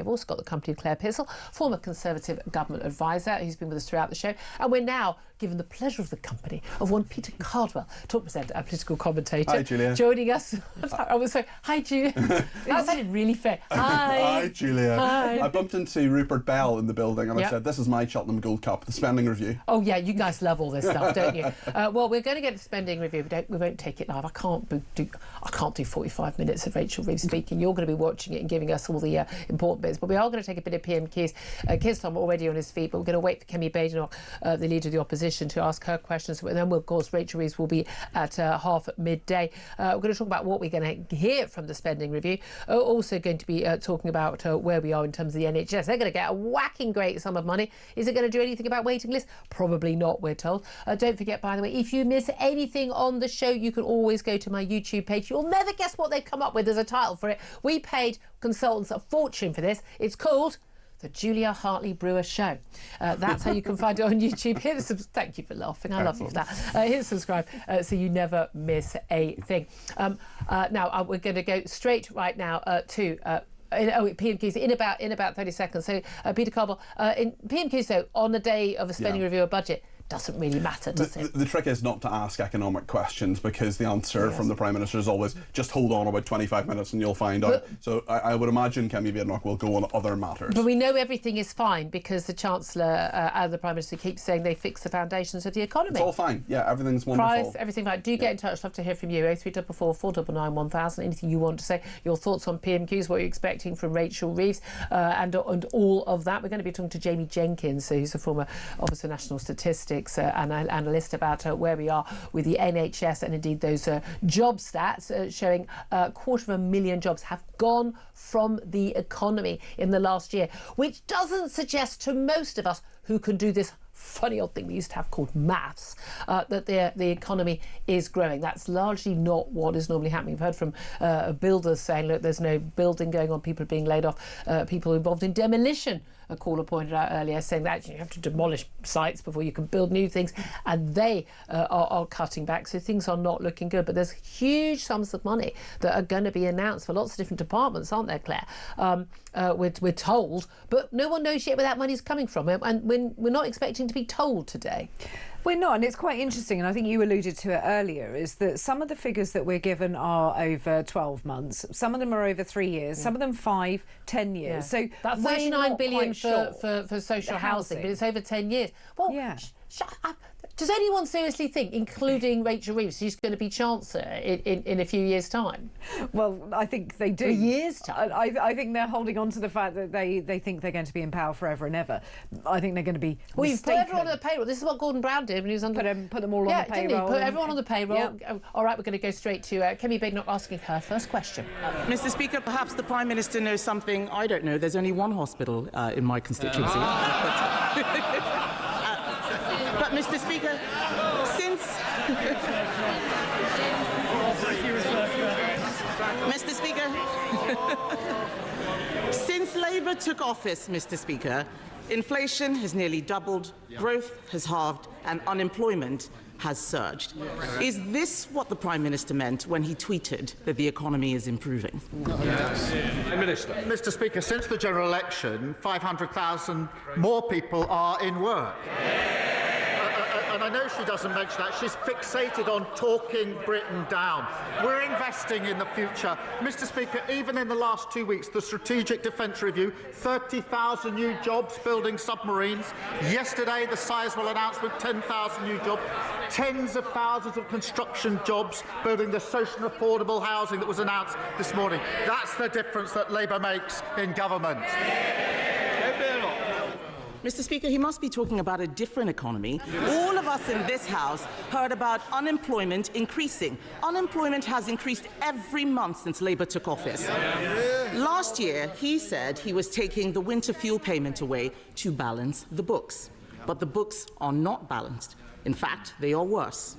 We've also got the company of Claire Pissell, former Conservative government advisor, who's been with us throughout the show. And we're now given the pleasure of the company of one Peter Cardwell, talk presenter and political commentator. Hi, Julia. Joining us. I was sorry. Hi, Julia. That sounded really fair. Hi. Hi, Julia. Hi. I bumped into Rupert Bell in the building and Yep. I said, this is my Cheltenham Gold Cup, the spending review. Oh, yeah, you guys love all this stuff, don't you? Well, we're going to get a spending review. We won't take it live. I can't do 45 minutes of Rachel Reeves speaking. You're going to be watching it and giving us all the important bits. But we are going to take a bit of PMQs. Keir Starmer already on his feet, but we're going to wait for Kemi Badenoch, the leader of the opposition, to ask her questions. And then, of course, Rachel Reeves will be at half at midday. We're going to talk about what we're going to hear from the spending review. Also going to be talking about where we are in terms of the NHS. They're going to get a whacking great sum of money. Is it going to do anything about waiting lists? Probably not, we're told. Don't forget, by the way, if you miss anything on the show, you can always go to my YouTube page. You'll never guess what they've come up with as a title for it. We paid consultants a fortune for this. It's called The Julia Hartley-Brewer Show. That's how you can find it on YouTube. Thank you for laughing. I love you for that. Hit subscribe so you never miss a thing. Now, we're going to go straight right now to... PMQs in about 30 seconds. So, Peter Cardwell, in PMQs, though, on the day of a spending review or budget, doesn't really matter, does it? The trick is not to ask economic questions because the answer from the Prime Minister is always just hold on about 25 minutes and you'll find out. So I would imagine Kemi Badenoch will go on other matters. But we know everything is fine because the Chancellor and the Prime Minister keeps saying they fix the foundations of the economy. It's all fine. Yeah, everything's wonderful. Price, everything fine. Do get in touch. Love to hear from you. 0344 499 1000. Anything you want to say. Your thoughts on PMQs, what you're expecting from Rachel Reeves and all of that. We're going to be talking to Jamie Jenkins, who's a former Office for National Statistics and analyst, about where we are with the NHS and indeed those job stats showing 250,000 jobs have gone from the economy in the last year, which doesn't suggest to most of us who can do this funny old thing we used to have called maths, that the economy is growing. That's largely not what is normally happening. We've heard from builders saying, look, there's no building going on, people are being laid off, people involved in demolition, a caller pointed out earlier, saying that you have to demolish sites before you can build new things, and they are cutting back, so things are not looking good. But there's huge sums of money that are going to be announced for lots of different departments, aren't there, Claire? We're told, but no one knows yet where that money's coming from, and we're not expecting to be told today. We're not, and it's quite interesting, and I think you alluded to it earlier, is that some of the figures that we're given are over 12 months, some of them are over 3 years, some of them 5, 10 years. Yeah. So that's 39 billion for social housing, but it's over 10 years. Well, yeah. Does anyone seriously think, including Rachel Reeves, she's going to be Chancellor in a few years' time? Well, I think they do. A year's time? I think they're holding on to the fact that they think they're going to be in power forever and ever. I think they're going to be Well, you've put everyone on the payroll. This is what Gordon Brown did when he was under... Put them all on the payroll. Didn't he? Put everyone on the payroll. Yep. All right, we're going to go straight to Kemi Badenoch asking her first question. Mr. Speaker, perhaps the Prime Minister knows something I don't know. There's only one hospital in my constituency. But Mr. Speaker, since Labour took office, Mr. Speaker, inflation has nearly doubled, growth has halved, and unemployment has surged. Is this what the Prime Minister meant when he tweeted that the economy is improving? Yes. Mr. Speaker, since the general election, 500,000 more people are in work. And I know she doesn't mention that. She's fixated on talking Britain down. We're investing in the future. Mr. Speaker, even in the last 2 weeks, the Strategic Defence Review, 30,000 new jobs building submarines. Yesterday, the sizable announcement, 10,000 new jobs. Tens of thousands of construction jobs building the social and affordable housing that was announced this morning. That's the difference that Labour makes in government. Mr. Speaker, he must be talking about a different economy. All of us in this House heard about unemployment increasing. Unemployment has increased every month since Labour took office. Last year, he said he was taking the winter fuel payment away to balance the books. But the books are not balanced. In fact, they are worse.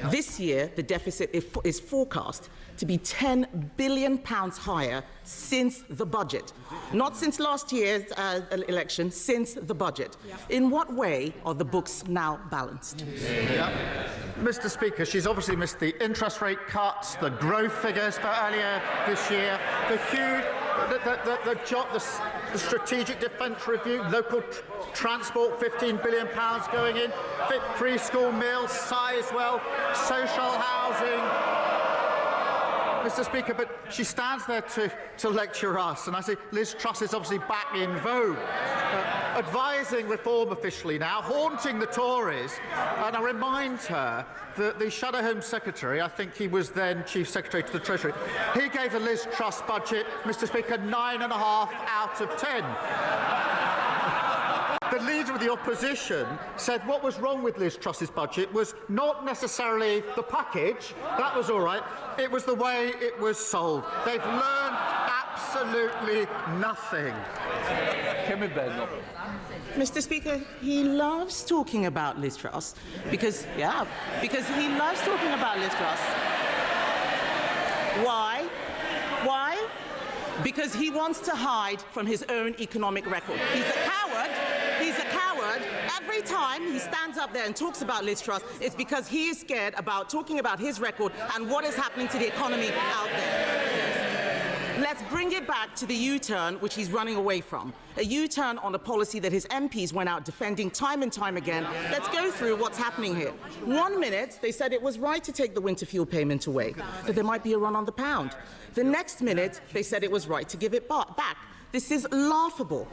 This year, the deficit is forecast to be £10 billion higher since the budget. Not since last year's election, since the budget. In what way are the books now balanced? Mr. Speaker, she's obviously missed the interest rate cuts, the growth figures for earlier this year, the huge... the Strategic Defence Review, local transport, £15 billion going in, free school meals, Sizewell, social housing. Mr. Speaker, but she stands there to lecture us, and I say Liz Truss is obviously back in vogue, advising reform officially now, haunting the Tories, and I remind her that the Shadow Home Secretary, I think he was then Chief Secretary to the Treasury, he gave the Liz Truss budget, Mr. Speaker, 9.5 out of 10. The Leader of the Opposition said what was wrong with Liz Truss's budget was not necessarily the package, that was all right, it was the way it was sold. They've learned absolutely nothing. Kemi Badenoch. Mr. Speaker, he loves talking about Liz Truss because he loves talking about Liz Truss. Why? Why? Because he wants to hide from his own economic record. He's a coward. He's a coward. Every time he stands up there and talks about Liz Truss, it's because he is scared about talking about his record and what is happening to the economy out there. Let's bring it back to the U-turn which he's running away from. A U-turn on a policy that his MPs went out defending time and time again. Let's go through what's happening here. 1 minute, they said it was right to take the winter fuel payment away, that there might be a run on the pound. The next minute, they said it was right to give it back. This is laughable.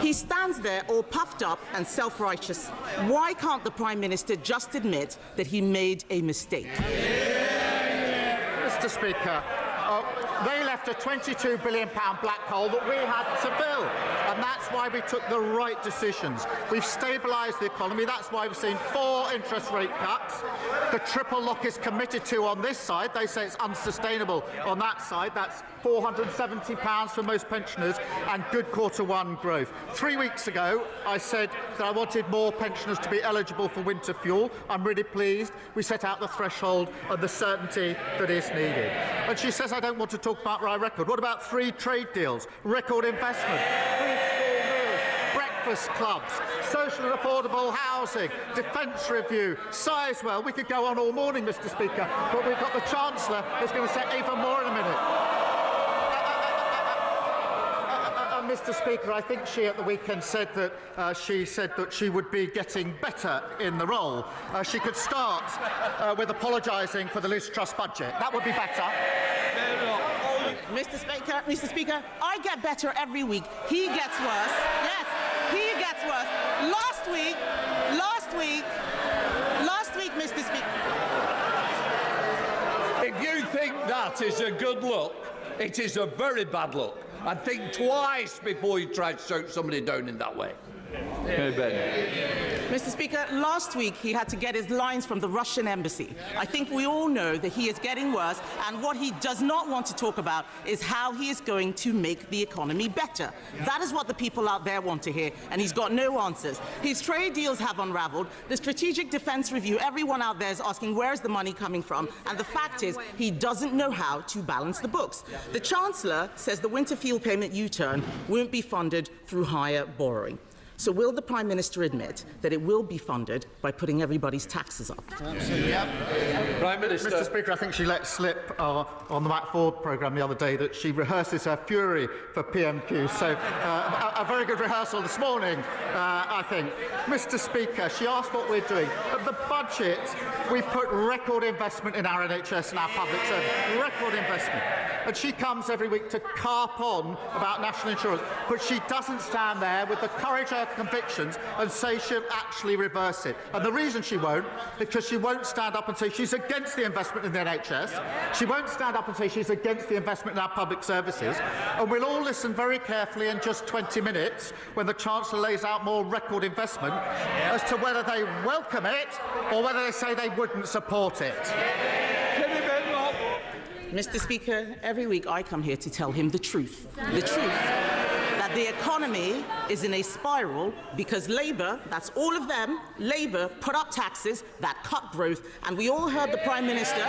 He stands there all puffed up and self-righteous. Why can't the Prime Minister just admit that he made a mistake? Mr. Speaker, they left a £22 billion black hole that we had to fill, and that's why we took the right decisions. We've stabilised the economy. That's why we've seen 4 interest rate cuts. The triple lock is committed to on this side. They say it's unsustainable on that side. That's £470 for most pensioners and good Q1 growth. 3 weeks ago, I said that I wanted more pensioners to be eligible for winter fuel. I'm really pleased. We set out the threshold and the certainty that is needed. And she says I don't want to talk about my record. What about free trade deals, record investment, free school meals, breakfast clubs, social and affordable housing, defence review, Sizewell? We could go on all morning, Mr. Speaker, but we've got the Chancellor who's going to say even more in a minute. Mr. Speaker, I think she at the weekend said that she would be getting better in the role. She could start with apologising for the Liz Truss budget. That would be better. Mr. Speaker, I get better every week. He gets worse. Yes, he gets worse. Last week, Mr. Speaker. If you think that is a good look, it is a very bad look. And think twice before you try to shout somebody down in that way. Mr. Speaker, last week he had to get his lines from the Russian embassy. I think we all know that he is getting worse, and what he does not want to talk about is how he is going to make the economy better. That is what the people out there want to hear, and he's got no answers. His trade deals have unravelled. The Strategic Defence Review, everyone out there is asking where is the money coming from, and the fact is he doesn't know how to balance the books. The Chancellor says the winter fuel payment U-turn won't be funded through higher borrowing. So will the Prime Minister admit that it will be funded by putting everybody's taxes up? Yep. Prime Minister. Mr. Speaker, I think she let slip on the Matt Ford programme the other day that she rehearses her fury for PMQs. So a very good rehearsal this morning, I think. Mr. Speaker, she asked what we're doing. At the budget, we put record investment in our NHS and our public service. Record investment. And she comes every week to carp on about national insurance, but she doesn't stand there with the courage of her convictions and say she'll actually reverse it. And the reason she won't, because she won't stand up and say she's against the investment in the NHS. She won't stand up and say she's against the investment in our public services. And we'll all listen very carefully in just 20 minutes when the Chancellor lays out more record investment as to whether they welcome it or whether they say they wouldn't support it. Mr. Speaker, every week I come here to tell him the truth. The truth that the economy is in a spiral because Labour, that's all of them, Labour put up taxes that cut growth, and we all heard the Prime Minister,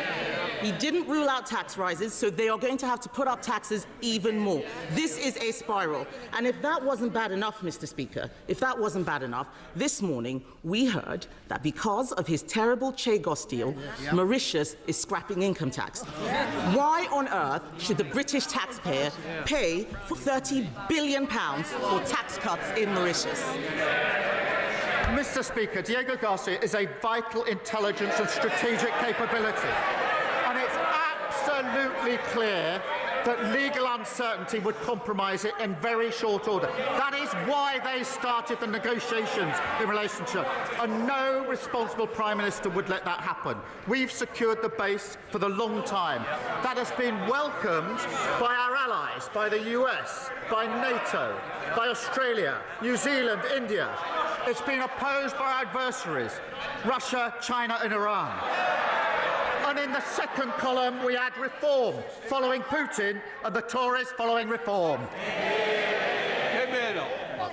he didn't rule out tax rises, so they are going to have to put up taxes even more. This is a spiral. And if that wasn't bad enough, Mr. Speaker, if that wasn't bad enough, this morning we heard that because of his terrible Chagos deal, Mauritius is scrapping income tax. Why on earth should the British taxpayer pay for £30 billion for tax cuts in Mauritius. Mr. Speaker, Diego Garcia is a vital intelligence and strategic capability. And it's absolutely clear that legal uncertainty would compromise it in very short order. That is why they started the negotiations in relation to it. And no responsible Prime Minister would let that happen. We've secured the base for the long time. That has been welcomed by our allies, by the US, by NATO, by Australia, New Zealand, India. It's been opposed by our adversaries, Russia, China and Iran. And in the second column, we add reform, following Putin, and the Tories following reform.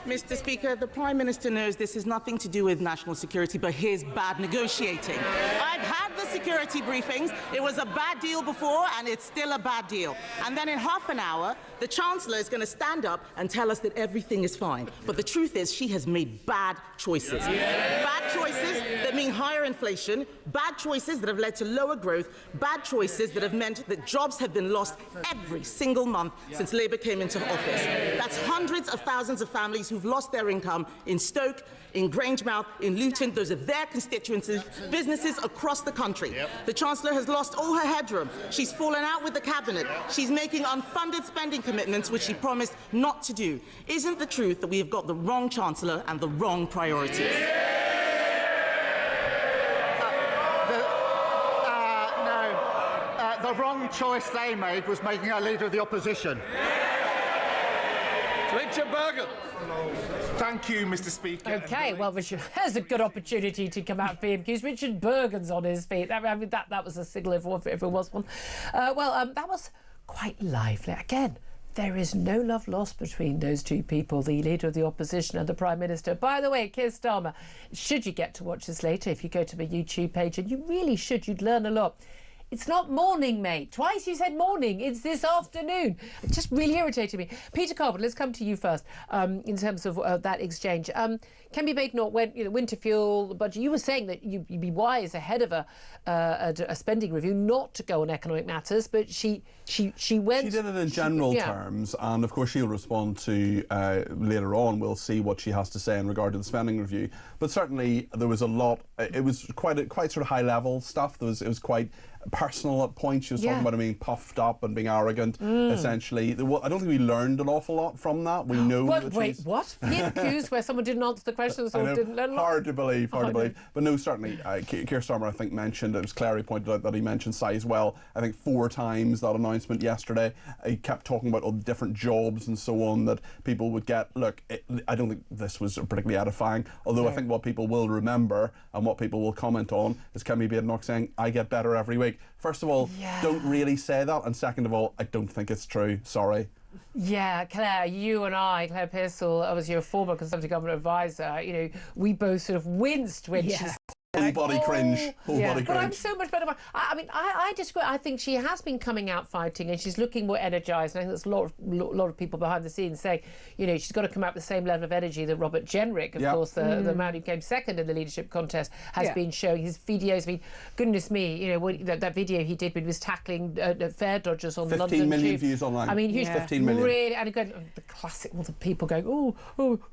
Mr. Speaker, the Prime Minister knows this has nothing to do with national security, but his bad negotiating. I've had the security briefings. It was a bad deal before, and it's still a bad deal. And then in half an hour, the Chancellor is going to stand up and tell us that everything is fine. But the truth is, she has made bad choices. Bad choices that mean higher inflation, bad choices that have led to lower growth, bad choices that have meant that jobs have been lost every single month since Labour came into office. That's hundreds of thousands of families who've lost their income in Stoke, in Grangemouth, in Luton. Those are their constituencies, businesses across the country. The Chancellor has lost all her headroom. She's fallen out with the Cabinet. She's making unfunded spending commitments which she promised not to do. Isn't the truth that we have got the wrong Chancellor and the wrong priorities? The wrong choice they made was making her Leader of the Opposition. Richard Bergen. Thank you, Mr. Speaker. OK, well, Richard, there's a good opportunity to come out of PMQs. Richard Bergen's on his feet. I mean, that was a signal if there was one. That was quite lively. Again, there is no love lost between those two people, the Leader of the Opposition and the Prime Minister. By the way, Keir Starmer, should you get to watch this later, if you go to my YouTube page, and you really should, you'd learn a lot. It's not morning, mate. Twice you said morning. It's this afternoon. It just really irritated me. Peter Carbon, let's come to you first in terms of that exchange. Kemi Badenoch went, winter fuel, the budget. You were saying that you'd be wise ahead of a spending review not to go on economic matters, but she went. She did it in general terms, and of course she'll respond to later on. We'll see what she has to say in regard to the spending review. But certainly there was a lot. It was quite sort of high level stuff. It was quite personal at points. She was talking about him being puffed up and being arrogant, essentially. I don't think we learned an awful lot from that. We know that wait, what? PMQs where someone didn't answer the questions or didn't learn a lot? Hard to believe. But no, certainly, Keir Starmer, I think, mentioned, it was Clary pointed out that he mentioned Sizewell, I think 4 times that announcement yesterday. He kept talking about all the different jobs and so on that people would get. Look, I don't think this was particularly edifying, although I think what people will remember and what people will comment on is Kemi Badenoch saying, I get better every week. First of all, don't really say that, and second of all, I don't think it's true. Sorry. Yeah, Claire, you and I, Claire Pearsall, obviously your former Conservative government advisor, we both sort of winced when she said, Whole body cringe. Whole body cringe. But I'm so much better. I disagree. I think she has been coming out fighting and she's looking more energised. And I think there's a lot of people behind the scenes saying, she's got to come out with the same level of energy that Robert Jenrick, of course, the man who came second in the leadership contest, has been showing. His videos, goodness me, that video he did when he was tackling fare dodgers on the London Tube. 15 million views online. I mean, huge. 15 million. Really, and again, the classic, all the people going, oh,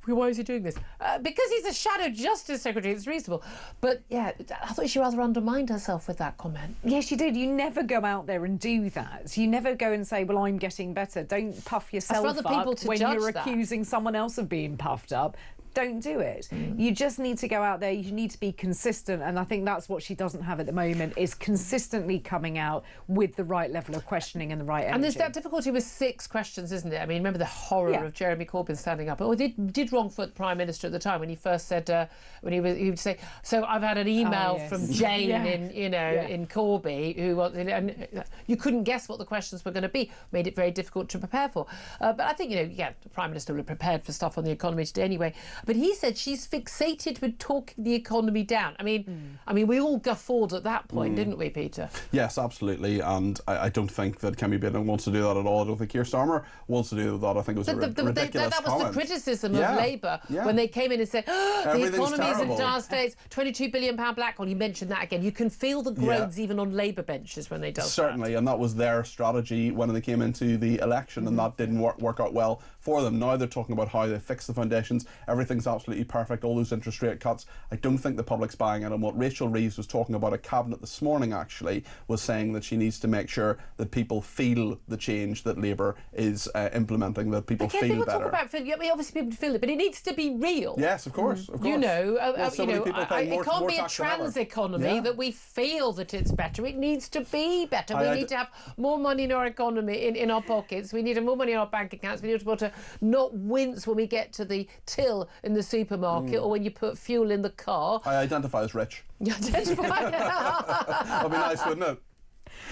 why is he doing this? Because he's a shadow justice secretary, it's reasonable. But yeah, I thought she rather undermined herself with that comment. Yes, she did. You never go out there and do that. You never go and say, well, I'm getting better. Don't puff yourself up when you're accusing someone else of being puffed up. Don't do it. You just need to go out there. You need to be consistent, and I think that's what she doesn't have at the moment, is consistently coming out with the right level of questioning and the right energy. And there's that difficulty with 6 questions, isn't it? I mean, remember the horror of Jeremy Corbyn standing up. Or did wrong foot Prime Minister at the time when he first said, when he would say, so I've had an email from Jane in Corby, who and you couldn't guess what the questions were going to be. Made it very difficult to prepare for. But I think, the Prime Minister would have prepared for stuff on the economy today anyway. But he said she's fixated with talking the economy down. I mean, we all guffawed at that point, didn't we, Peter? Yes, absolutely. And I don't think that Kemi Badenoch wants to do that at all. I don't think Keir Starmer wants to do that. I think it was a ridiculous that was comment. the criticism of Labour when they came in and said, the economy is in dire states, £22 billion black hole. You mentioned that again. You can feel the groans even on Labour benches when they do Certainly, and that was their strategy when they came into the election, and that didn't work out well for them. Now they're talking about how they fix the foundations. Everything's absolutely perfect, all those interest rate cuts. I don't think the public's buying it. And what Rachel Reeves was talking about at Cabinet this morning, actually, was saying that she needs to make sure that people feel the change that Labour is implementing, that people feel people better. Talk about feeling, obviously people feel it, but it needs to be real. Yes, of course, of course. You know, well, so many people paying more, it can't more be a tax than ever. trans economy that we feel that it's better. It needs to be better. We need to have more money in our economy, in our pockets. We need to have more money in our bank accounts. We need to be able to not wince when we get to the till in the supermarket or when you put fuel in the car. I identify as rich. You identify. That'd be nice, wouldn't it?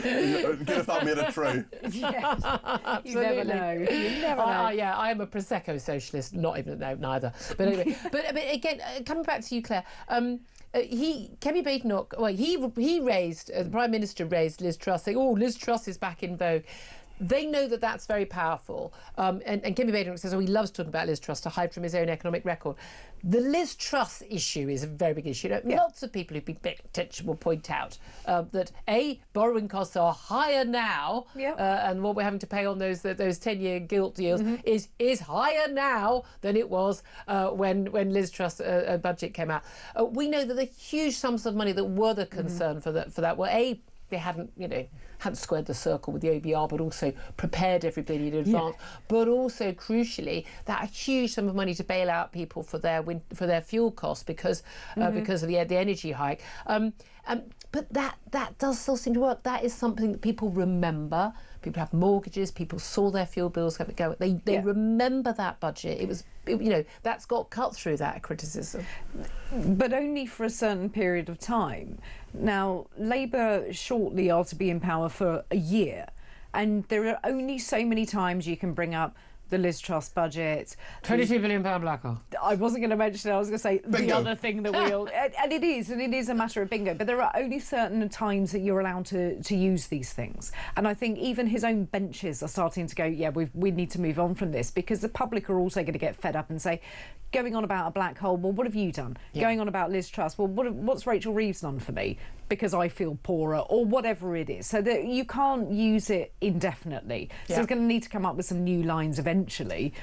Good if that made it true. Yes. You never know. You never know. Yeah, I am a Prosecco socialist. Not even neither. But anyway, but again, coming back to you, Claire. Kemi Badenoch, well, he raised, the Prime Minister raised Liz Truss, saying, oh, Liz Truss is back in vogue. They know that that's very powerful. And Kemi Badenoch says, he loves talking about Liz Truss to hide from his own economic record. The Liz Truss issue is a very big issue. Lots of people who've been paying attention will point out that, A, borrowing costs are higher now, and what we're having to pay on those 10-year gilt deals is higher now than it was when Liz Truss' budget came out. We know that the huge sums of money that were the concern for that were, A, they hadn't squared the circle with the OBR, but also prepared everybody in advance. But also, crucially, that huge sum of money to bail out people for their fuel costs because of the energy hike. But that does still seem to work. That is something that people remember. People have mortgages. People saw their fuel bills go. They remember that budget. It was, that's got cut through that criticism. But only for a certain period of time. Now, Labour shortly are to be in power for a year, and there are only so many times you can bring up the Liz Truss budget. £22 billion black hole. I wasn't going to mention it, I was going to say bingo. The other thing that we'll... and it is a matter of bingo, but there are only certain times that you're allowed to use these things. And I think even his own benches are starting to go, we need to move on from this, because the public are also going to get fed up and say, going on about a black hole, well, what have you done? Going on about Liz Truss, well, what's Rachel Reeves done for me? Because I feel poorer, or whatever it is. So that you can't use it indefinitely. So it's going to need to come up with some new lines eventually,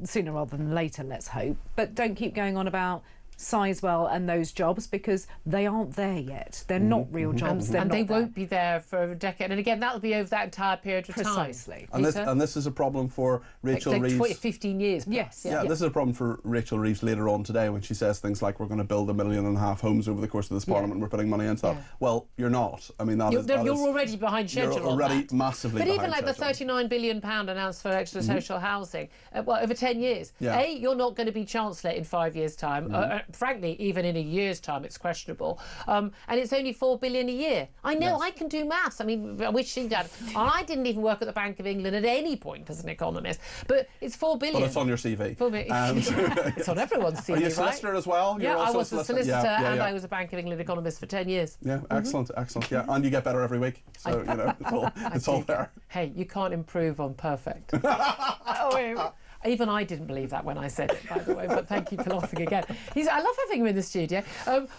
sooner rather than later, let's hope. But don't keep going on about Sizewell and those jobs, because they aren't there yet. They're not real jobs. And they won't be there for a decade. And again, that'll be over that entire period of time. Precisely. And this is a problem for Rachel Reeves. 15 years. Yes. This is a problem for Rachel Reeves later on today, when she says things like, we're going to build 1.5 million homes over the course of this Parliament, we're putting money into that. Well, you're not. I mean, you're already behind schedule. You're already massively But behind even like schedule. the £39 billion announced for extra social housing, over 10 years. A, you're not going to be Chancellor in 5 years' time. Frankly, even in a year's time, it's questionable. And it's only £4 billion a year. I know, I can do maths. I mean, I wish she'd done. I didn't even work at the Bank of England at any point as an economist. But it's £4 billion. But it's on your CV. It's on everyone's CV, Are you a solicitor as well? Yeah, I was a solicitor and I was a Bank of England economist for 10 years. Yeah, excellent. Yeah, and you get better every week. So, it's all there. Hey, you can't improve on perfect. Even I didn't believe that when I said it, by the way. But thank you for laughing again. I love having him in the studio.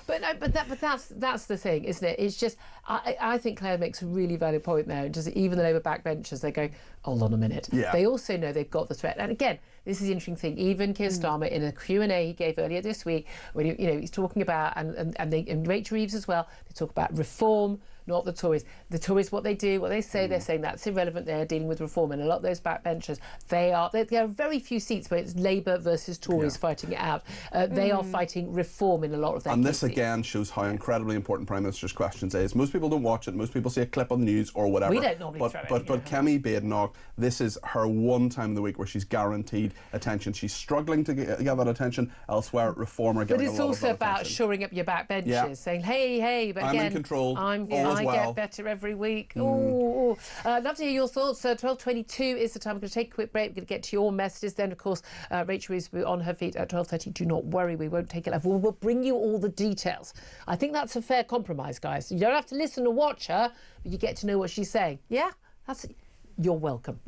But that's the thing, isn't it? It's just I think Claire makes a really valid point there. Just even the Labour backbenchers, they go, hold on a minute. Yeah. They also know they've got the threat. And again, this is the interesting thing. Even Keir Starmer, in a Q&A he gave earlier this week, when he's talking about, and Rachel Reeves as well, they talk about reform, not the Tories. The Tories, what they do, what they say, they're saying that's irrelevant. They're dealing with reform, and a lot of those backbenchers, there are very few seats where it's Labour versus Tories fighting it out. They are fighting reform in a lot of their And cases. this again shows how incredibly important Prime Minister's Questions is. Most people don't watch it. Most people see a clip on the news or whatever. We don't normally throw it. But Kemi Badenoch, this is her one time of the week where she's guaranteed attention. She's struggling to get that attention elsewhere. Reform are getting a lot of But it's also about attention. shoring up your backbenchers, saying, hey, but I'm again, in control. I get better every week. I'd love to hear your thoughts. 12:22 is the time. We're going to take a quick break. We're going to get to your messages. Then, of course, Rachel Reeves will be on her feet at 12:30. Do not worry, we won't take it live. We'll bring you all the details. I think that's a fair compromise, guys. You don't have to listen or watch her, but you get to know what she's saying. Yeah? You're welcome.